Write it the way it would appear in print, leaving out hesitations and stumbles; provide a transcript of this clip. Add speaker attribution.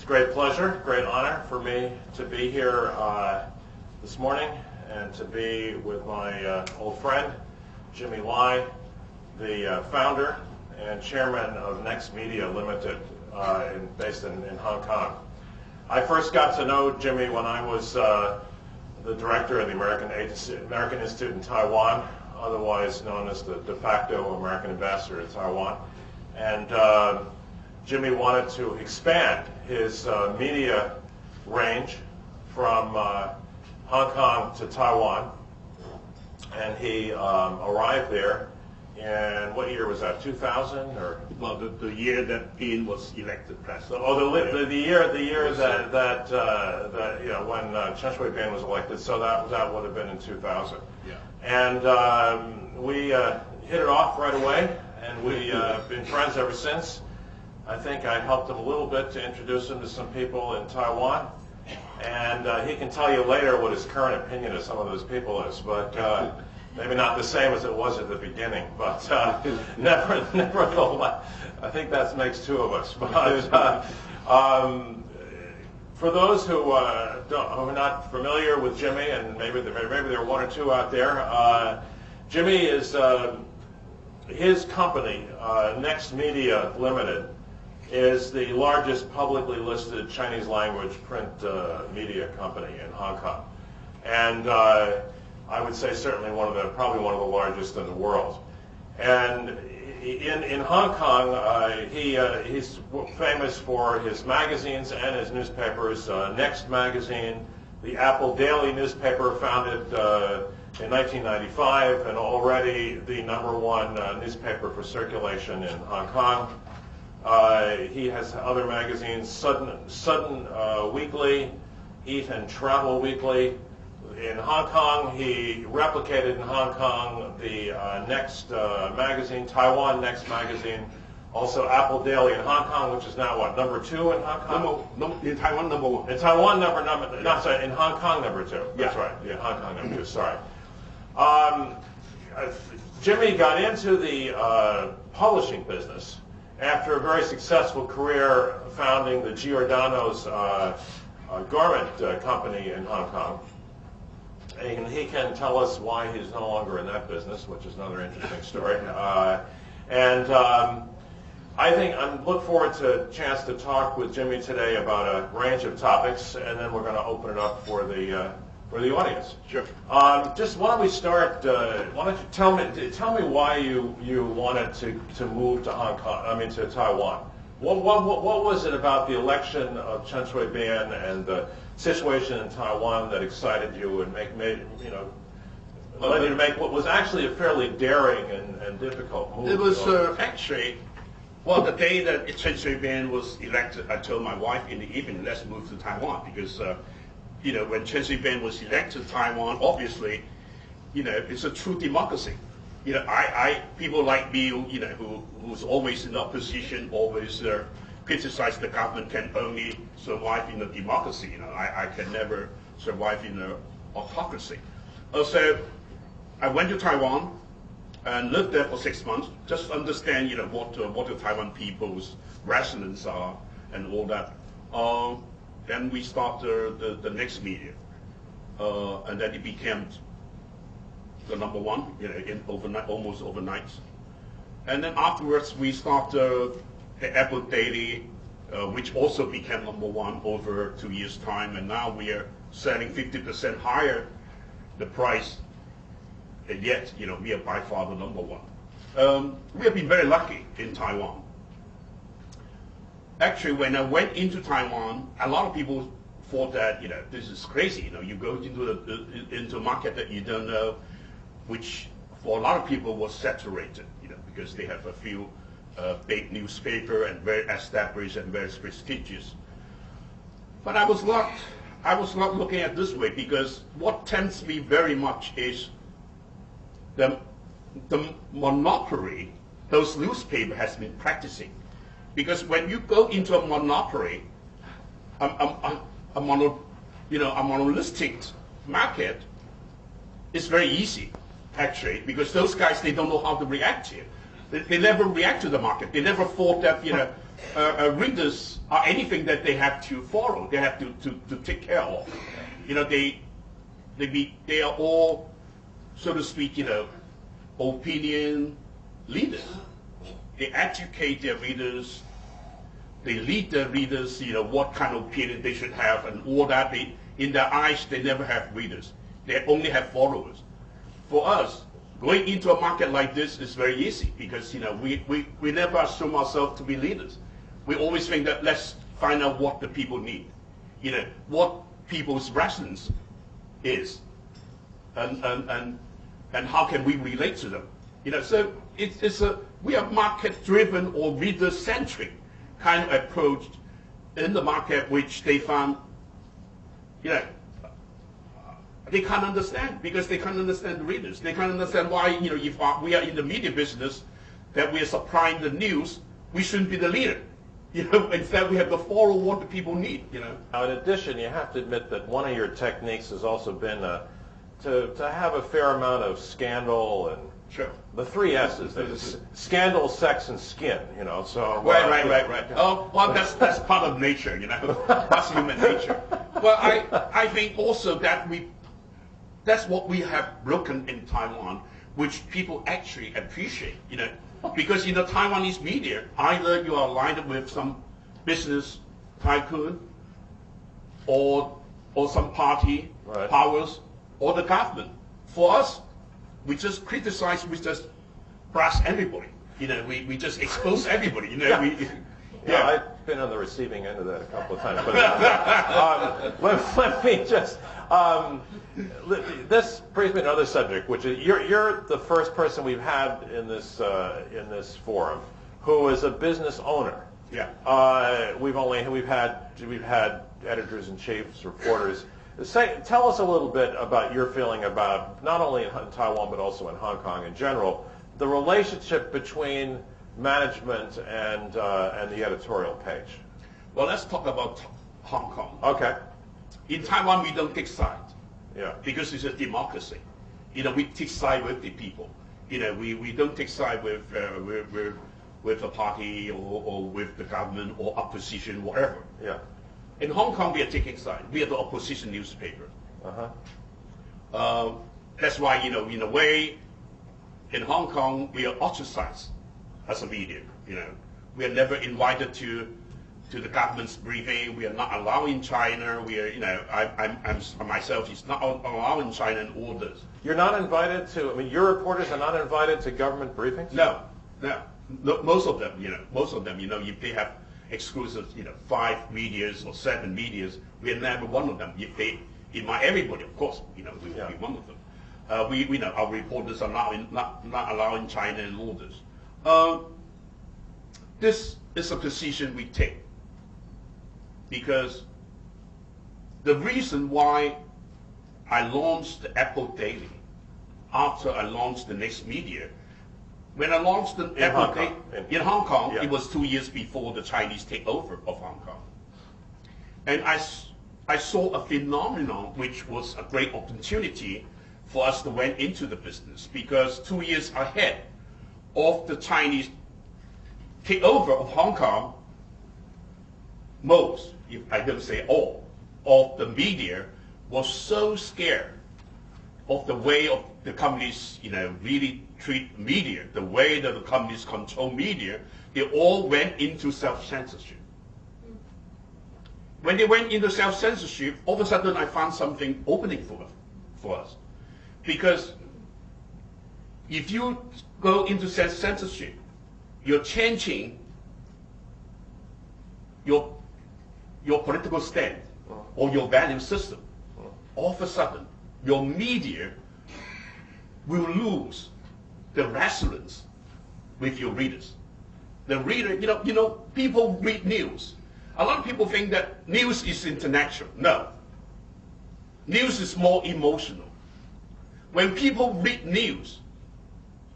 Speaker 1: great pleasure, great honor for me to be here this morning and to be with my old friend, Jimmy Lai, the founder and chairman of Next Media Limited, based in Hong Kong. I first got to know Jimmy when I was the director of the American Institute in Taiwan, otherwise known as the de facto American ambassador to Taiwan. And Jimmy wanted to expand his media range from Hong Kong to Taiwan, and he arrived there in, what year was that, 2000 or?
Speaker 2: Well, the year that Bean was elected president.
Speaker 1: Oh, the year that you know, when Chen Shui-bian was elected, so that would have been in 2000.
Speaker 2: Yeah.
Speaker 1: And we hit it off right away, and we've been friends ever since. I think I helped him a little bit to introduce him to some people in Taiwan, and he can tell you later what his current opinion of some of those people is, but maybe not the same as it was at the beginning, but nevertheless, I think that makes two of us. But for those who are not familiar with Jimmy, and maybe there are one or two out there, Jimmy is, his company, Next Media Limited, is the largest publicly listed Chinese language print media company in Hong Kong. And I would say certainly probably one of the largest in the world. And in Hong Kong, he's famous for his magazines and his newspapers. Next Magazine, the Apple Daily newspaper, founded in 1995, and already the #1 newspaper for circulation in Hong Kong. He has other magazines, Sudden Weekly, Eat and Travel Weekly. In Hong Kong, he replicated in Hong Kong the Next magazine, Taiwan Next magazine, also Apple Daily in Hong Kong, which is now what, #2 in Hong Kong?
Speaker 2: In Taiwan, #1.
Speaker 1: In Taiwan, not sorry, in Hong Kong, #2. That's
Speaker 2: Yeah.
Speaker 1: right. Yeah, Hong Kong, #2. Sorry. Jimmy got into the publishing business after a very successful career founding the Giordano's garment company in Hong Kong. And he can tell us why he's no longer in that business, which is another interesting story. I think I look forward to a chance to talk with Jimmy today about a range of topics, and then we're going to open it up for the audience.
Speaker 2: Sure.
Speaker 1: Just why don't we start? Why don't you tell me why you wanted to move to Hong Kong? I mean, to Taiwan. What was it about the election of Chen Shui-bian and the situation in Taiwan that excited you and led you to make what was actually a fairly daring and difficult move?
Speaker 2: It was actually, well, the day that Chen Shui-bian was elected, I told my wife in the evening, let's move to Taiwan, because when Chen Shui-bian was elected to Taiwan, obviously, it's a true democracy. People like me, who's always in opposition, always criticize the government, can only survive in a democracy. I can never survive in an autocracy. So I went to Taiwan and lived there for 6 months, just understand, what the Taiwan people's resonance are and all that. Then we started the Next Media, and then it became the #1, almost overnight. And then afterwards, we started the Apple Daily, which also became #1 over 2 years' time, and now we are selling 50% higher the price, and yet, we are by far the #1. We have been very lucky in Taiwan. Actually, when I went into Taiwan, a lot of people thought that, this is crazy. You go into a market that you don't know, which for a lot of people was saturated, because they have a few big newspaper and very established and very prestigious. But I was not looking at it this way, because what tempts me very much is the monopoly those newspapers has been practicing. Because when you go into a monopoly, a monolistic market, it's very easy, actually, because those guys, they don't know how to react to it. They never react to the market. They never thought that, readers are anything that they have to follow, they have to take care of. They are all, so to speak, opinion leaders. They educate their readers, they lead their readers, what kind of opinion they should have, and all that. In their eyes, they never have readers. They only have followers. For us, going into a market like this is very easy because we never assume ourselves to be leaders. We always think that let's find out what the people need, what people's resonance is, and how can we relate to them. So we are market-driven or reader-centric kind of approach in the market, which they found, they can't understand because they can't understand the readers. They can't understand why, if we are in the media business, that we are supplying the news, we shouldn't be the leader. Instead we have to follow what the people need.
Speaker 1: Now, in addition, you have to admit that one of your techniques has also been to have a fair amount of scandal and
Speaker 2: sure.
Speaker 1: The 3 S's: scandal, sex, and skin. So
Speaker 2: right. Oh, well, that's part of nature. That's human nature. Well, I think also that that's what we have broken in Taiwan, which people actually appreciate. Because in the Taiwanese media, either you are aligned with some business tycoon, or some party
Speaker 1: right. powers,
Speaker 2: or the government. For us, we just criticize, we just blast everybody. We just expose everybody.
Speaker 1: Yeah, I've been on the receiving end of that a couple of times. But let me just. This brings me to another subject, which is you're the first person we've had in this forum who is a business owner.
Speaker 2: Yeah.
Speaker 1: We've had editors in chiefs, reporters. Tell us a little bit about your feeling about not only in Taiwan but also in Hong Kong in general, the relationship between management and the editorial page.
Speaker 2: Well, let's talk about Hong Kong.
Speaker 1: Okay.
Speaker 2: In Taiwan, we don't take sides.
Speaker 1: Yeah.
Speaker 2: Because it's a democracy. We take side with the people. We don't take side with a party or with the government or opposition, whatever.
Speaker 1: Yeah.
Speaker 2: In Hong Kong, we are taking side. We are the opposition newspaper. That's why, in a way, in Hong Kong, we are ostracized as a media. We are never invited to the government's briefing. We are not allowed in China. We are, I'm myself is not allowed in China and all this.
Speaker 1: You're not invited to. Your reporters are not invited to government briefings.
Speaker 2: No. Most of them, if they have exclusive, 5 medias or 7 medias, we are never one of them. If they invite everybody, of course, we will be one of them. We know our reporters are not allowed in China and all this. This is a position we take because the reason why I launched the Apple Daily after I launched the Next Media, when I launched the Apple Daily in Hong Kong, it was 2 years before the Chinese takeover of Hong Kong. And I saw a phenomenon which was a great opportunity for us to went into the business because 2 years ahead of the Chinese takeover of Hong Kong, most, if I don't say all, of the media was so scared of the way of the companies, really treat media, the way that the companies control media, they all went into self-censorship. When they went into self-censorship, all of a sudden I found something opening for us. Because if you go into self-censorship, you're changing your political stand or your value system. All of a sudden, your media will lose the resonance with your readers. The reader, people read news. A lot of people think that news is intellectual. No. News is more emotional. When people read news,